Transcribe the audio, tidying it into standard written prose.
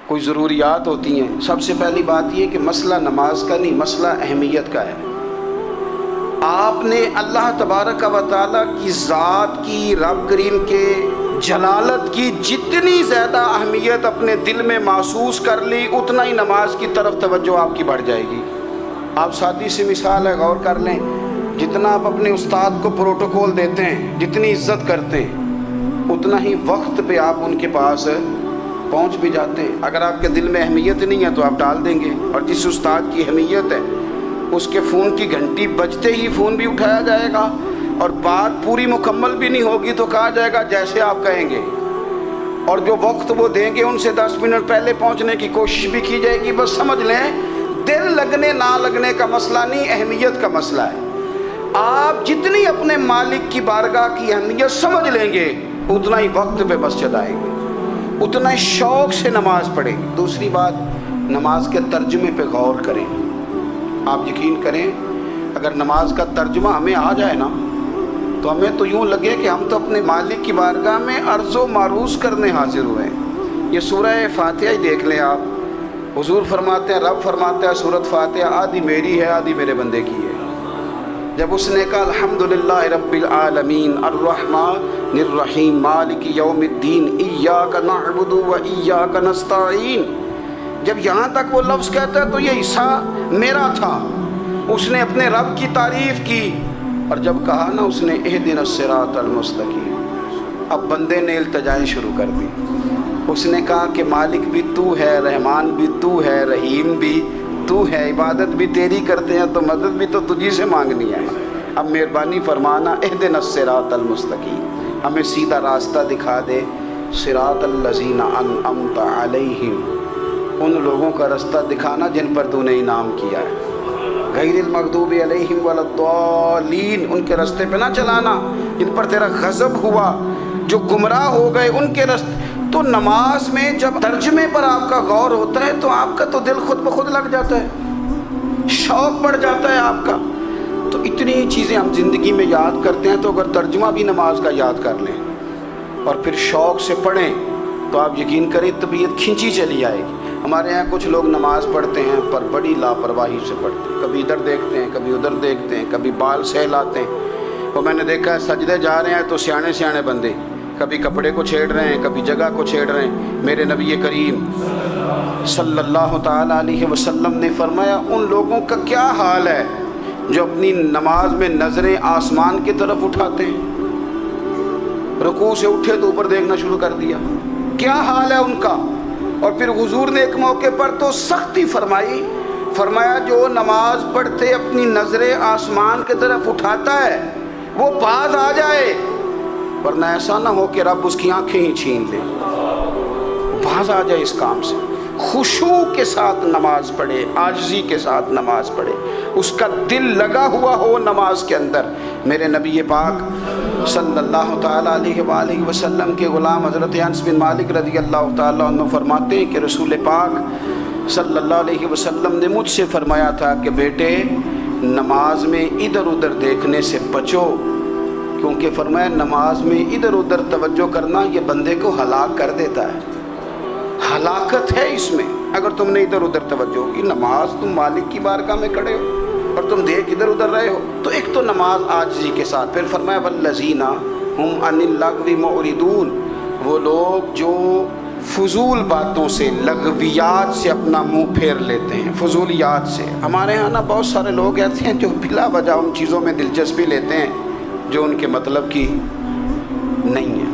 کوئی ضروریات ہوتی ہیں. سب سے پہلی بات یہ کہ مسئلہ نماز کا نہیں، مسئلہ اہمیت کا ہے. آپ نے اللہ تبارک و تعالیٰ کی ذات کی، رب کریم کے جلالت کی جتنی زیادہ اہمیت اپنے دل میں محسوس کر لی، اتنا ہی نماز کی طرف توجہ آپ کی بڑھ جائے گی. آپ سادی سی مثال ہے، غور کر لیں. جتنا آپ اپنے استاد کو پروٹوکول دیتے ہیں، جتنی عزت کرتے ہیں، اتنا ہی وقت پہ آپ ان کے پاس پہنچ بھی جاتے ہیں. اگر آپ کے دل میں اہمیت نہیں ہے تو آپ ٹال دیں گے. اور جس استاد کی اہمیت ہے اس کے فون کی گھنٹی بجتے ہی فون بھی اٹھایا جائے گا، اور بات پوری مکمل بھی نہیں ہوگی تو کہا جائے گا جیسے آپ کہیں گے. اور جو وقت وہ دیں گے ان سے 10 منٹ پہلے پہنچنے کی کوشش بھی کی جائے گی. بس سمجھ لیں دل لگنے نہ لگنے کا مسئلہ نہیں، اہمیت کا مسئلہ ہے. آپ جتنی اپنے مالک کی بارگاہ کی اہمیت سمجھ لیں گے اتنا ہی وقت پہ مسجد آئیں گے، اتنا ہی شوق سے نماز پڑھیں گے. دوسری بات، نماز کے ترجمے پہ غور کریں. آپ یقین کریں اگر نماز کا ترجمہ ہمیں آ جائے نا تو ہمیں تو یوں لگے کہ ہم تو اپنے مالک کی بارگاہ میں عرض و معروض کرنے حاضر ہوئے ہیں. یہ سورہ فاتحہ ہی دیکھ لیں آپ. حضور فرماتے ہیں، رب فرماتا ہے سورۃ فاتحہ آدھی میری ہے آدھی میرے بندے کی ہے. جب اس نے کہا الحمدللہ رب العالمین الرحمن الرحیم مالک یوم الدین ایاک نعبد و ایاک نستعین، جب یہاں تک وہ لفظ کہتا ہے تو یہ حصہ میرا تھا. اس نے اپنے رب کی تعریف کی، اور جب کہا نا اس نے اہدنا الصراط المستقیم، اب بندے نے التجائیں شروع کر دی. اس نے کہا کہ مالک بھی تو ہے، رحمان بھی تو ہے، رحیم بھی تو ہے، عبادت بھی تیری کرتے ہیں تو مدد بھی تو تجھی سے مانگنی ہے. اب مہربانی فرمانا اہدنا الصراط المستقیم، ہمیں سیدھا راستہ دکھا دے. صراط الذین انعمت علیہم، ان لوگوں کا راستہ دکھانا جن پر تو نے انعام کیا ہے. غیر المغضوب علیہم ولا الضالین، ان کے راستے پہ نہ چلانا جن پر تیرا غضب ہوا، جو گمراہ ہو گئے ان کے راستے. تو نماز میں جب ترجمے پر آپ کا غور ہوتا ہے تو آپ کا تو دل خود بخود لگ جاتا ہے، شوق بڑھ جاتا ہے آپ کا. تو اتنی چیزیں ہم زندگی میں یاد کرتے ہیں، تو اگر ترجمہ بھی نماز کا یاد کر لیں اور پھر شوق سے پڑھیں تو آپ یقین کریں طبیعت کھینچی چلی آئے گی. ہمارے یہاں کچھ لوگ نماز پڑھتے ہیں پر بڑی لاپرواہی سے پڑھتے ہیں، کبھی ادھر دیکھتے ہیں کبھی ادھر دیکھتے ہیں، کبھی بال سہلاتے ہیں. اور میں نے دیکھا ہے سجدے جا رہے ہیں تو سیانے سیانے بندے کبھی کپڑے کو چھیڑ رہے ہیں کبھی جگہ کو چھیڑ رہے ہیں. میرے نبی کریم صلی اللہ تعالیٰ علیہ وسلم نے فرمایا ان لوگوں کا کیا حال ہے جو اپنی نماز میں نظریں آسمان کی طرف اٹھاتے ہیں، رکوع سے اٹھے تو اوپر دیکھنا شروع کر دیا، کیا حال ہے ان کا. اور پھر حضور نے ایک موقع پر تو سختی فرمائی، فرمایا جو نماز پڑھتے اپنی نظریں آسمان کی طرف اٹھاتا ہے وہ باز آ جائے، ورنہ ایسا نہ ہو کہ رب اس کی آنکھیں ہی چھین لے. باز آ جائے اس کام سے. خشوع کے ساتھ نماز پڑھے، عاجزی کے ساتھ نماز پڑھے، اس کا دل لگا ہوا ہو نماز کے اندر. میرے نبی پاک صلی اللہ تعالیٰ علیہ وآلہ وسلم کے غلام حضرت انس بن مالک رضی اللہ تعالیٰ عنہ فرماتے ہیں کہ رسول پاک صلی اللہ علیہ وسلم نے مجھ سے فرمایا تھا کہ بیٹے نماز میں ادھر ادھر دیکھنے سے بچو، کیونکہ فرمایا نماز میں ادھر ادھر توجہ کرنا یہ بندے کو ہلاک کر دیتا ہے. ہلاکت ہے اس میں اگر تم نے ادھر ادھر توجہ ہوگی. نماز تم مالک کی بارگاہ میں کھڑے ہو اور تم دیکھ ادھر ادھر رہے ہو. تو ایک تو نماز عاجزی کے ساتھ. پھر فرمایا والذین هم عن اللغو معرضون، وہ لوگ جو فضول باتوں سے، لغویات سے اپنا منہ پھیر لیتے ہیں، فضولیات سے. ہمارے ہاں نا بہت سارے لوگ ایسے ہیں جو بلا وجہ ان چیزوں میں دلچسپی لیتے ہیں جو ان کے مطلب کی نہیں ہے.